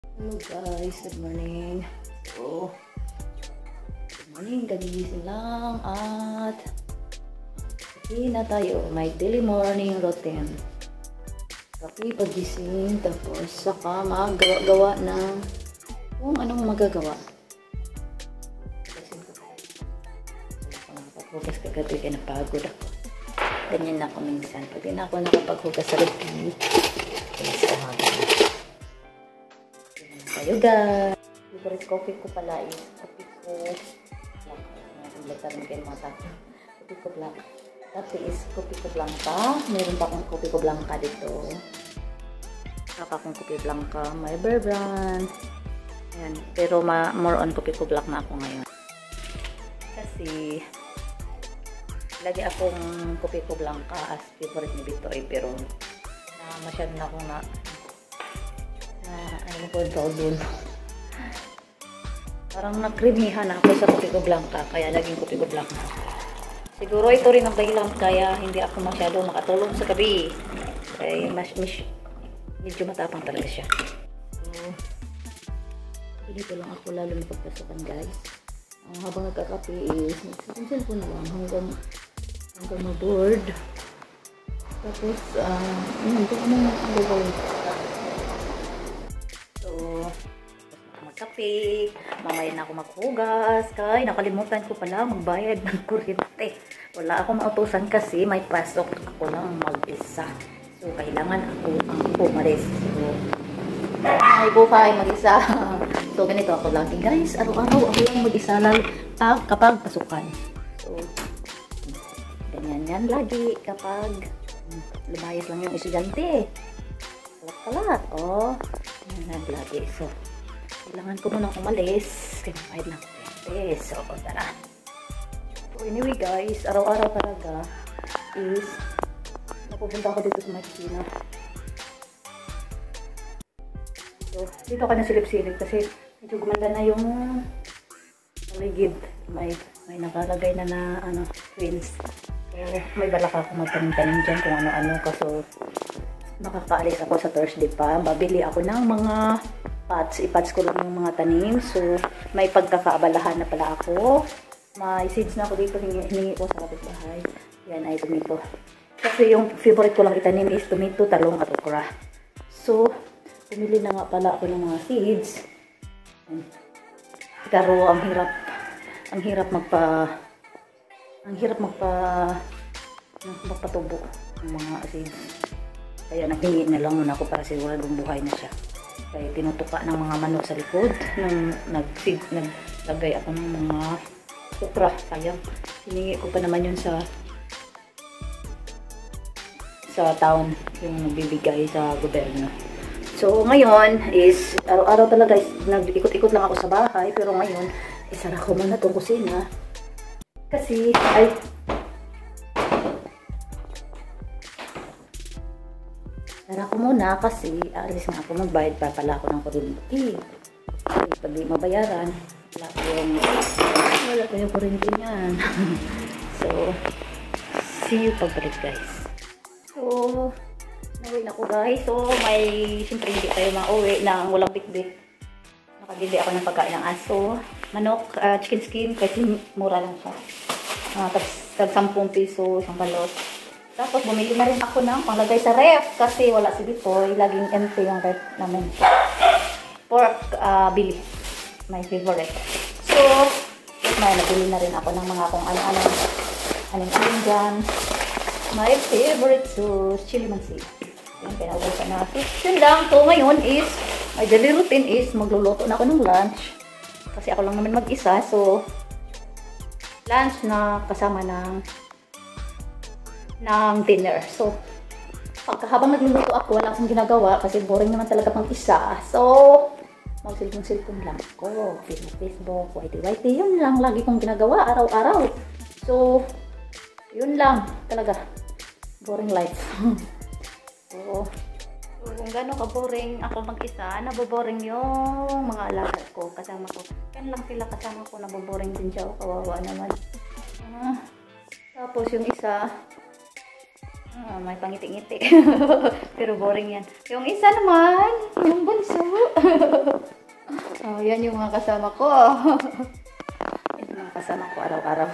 Hello guys, good morning. So, good morning, kagigising lang at hindi na tayo. May daily morning routine. Kape pagising, tapos saka magawa ng kung anong magagawa. Nakapaghugas kagabi kaya napagod ako. Ganyan na ako minsan. Pag di na ako nakapaghugas sa gabi, sa umaga. Tayo guys. Favorite coffee ko pala is coffee ko black. Coffee ko black. Dati is coffee ko blanca. Meron pa akong coffee ko blanca dito. Saka akong coffee blanca. May Bear brand. Ayan. Pero more on coffee ko black na ako ngayon. Kasi lagi akong coffee ko blanca as favorite ni Bitoy. Pero masyado na akong ano ko doon. Parang nakrimihan ako sa coffee ko blanca, kaya naging coffee ko blanca. Siguro ito rin ang dahilan kaya hindi ako masyado nakatulog sa gabi. Kaya medyo matapang talaga siya. So, dito lang ako lalo mapagpasukan guys. Habang nagkakape is nagsasansel ko na lang hanggang ma-board. Tapos, ito anong gagawin. Magkape, mamaya na ako maghugas, kaya nakalimutan ko pala magbayad ng kuryente. Wala akong mautusan kasi may pasok ako lang mag-isa. So, kailangan ako ang pumalis. So, ay buhay mag-isa. So, ganito ako lagi guys. Araw-araw ako lang mag-isa lalo kapag pasukan. So, ganyan yan lagi kapag lumayas lang yung estudyante. Kalat-kalat. Oh, yan lagi. So, kailangan ko munang umalis. Kaya mahid lang. So, tara. So, anyway guys, araw-araw talaga is napupunta ako dito sa Machina. So, dito ako nasilip-silip kasi medyo gumanda na yung paligid. May nakalagay na twins. So, may balak ako magtanim-tanim dyan kung ano-ano. Kaso, makakaalis ako sa Thursday pa. Babili ako ng mga ipots ko lang yung mga tanim. So, may pagkakaabalahan na pala ako. May seeds na ako dito. Hiningi ko sa kapitbahay. Yan ay tomato. Kasi yung favorite ko lang itanim is tomato, talong at okra. So, pumili na nga pala ako ng mga seeds. Pero ang hirap magpatubo ng mga seeds. Kaya naghingi na lang muna ako para siguradong buhay na siya. Kaya tinutuka ng mga manok sa likod. Naglagay ako ng mga okra. Sayang. Hiningi ko pa naman yun sa town. Yung nagbibigay sa gobyerno. So, ngayon is, araw-araw talaga nag-ikot-ikot lang ako sa bahay. Pero ngayon, isara ko muna itong kusina. Kasi, Tara ko muna kasi alis na ako magbayad pa pala ako ng kuryente. Kasi pag di mabayaran, wala yung kuryente niyan. So, see you pagbalik guys. So, nauwi na ako guys. So, siyempre hindi tayo mauwi na walang bit-bit. Nakabili ako ng pagkain ng aso, manok, chicken skin, kasi mura lang siya. Tapos, tag 10 piso, isang balot. Tapos, bumili na rin ako ng panglagay sa ref kasi wala si Bitoy. Laging empty yung ref namin. Pork bili. My favorite. So, nabili na rin ako ng mga kung ano-ano dyan. My favorite sauce, chili mansi. Yan, pinaubusan na. So, yun lang. So, ngayon is, my daily routine is, magluluto na ako ng lunch. Kasi ako lang naman mag-isa. So, lunch na kasama ng dinner. So, habang nagluluto ako, wala akong ginagawa kasi boring naman talaga pang isa. So, magsilpon-silpon lang ako. Facebook, YT. Yun lang lagi kong ginagawa araw-araw. So, yun lang talaga. Boring life. So, kung gano'n ka-boring ako mag-isa, naboboring yung mga alaga ko, kasama ko. Yan lang sila kasama ko, naboboring din siya. Kawawa naman. Tapos yung isa, May pangiti-ngiti. Pero boring yan. Yung isa naman, yung bunso. Yan yung mga kasama ko. Yan yung mga kasama ko araw-araw.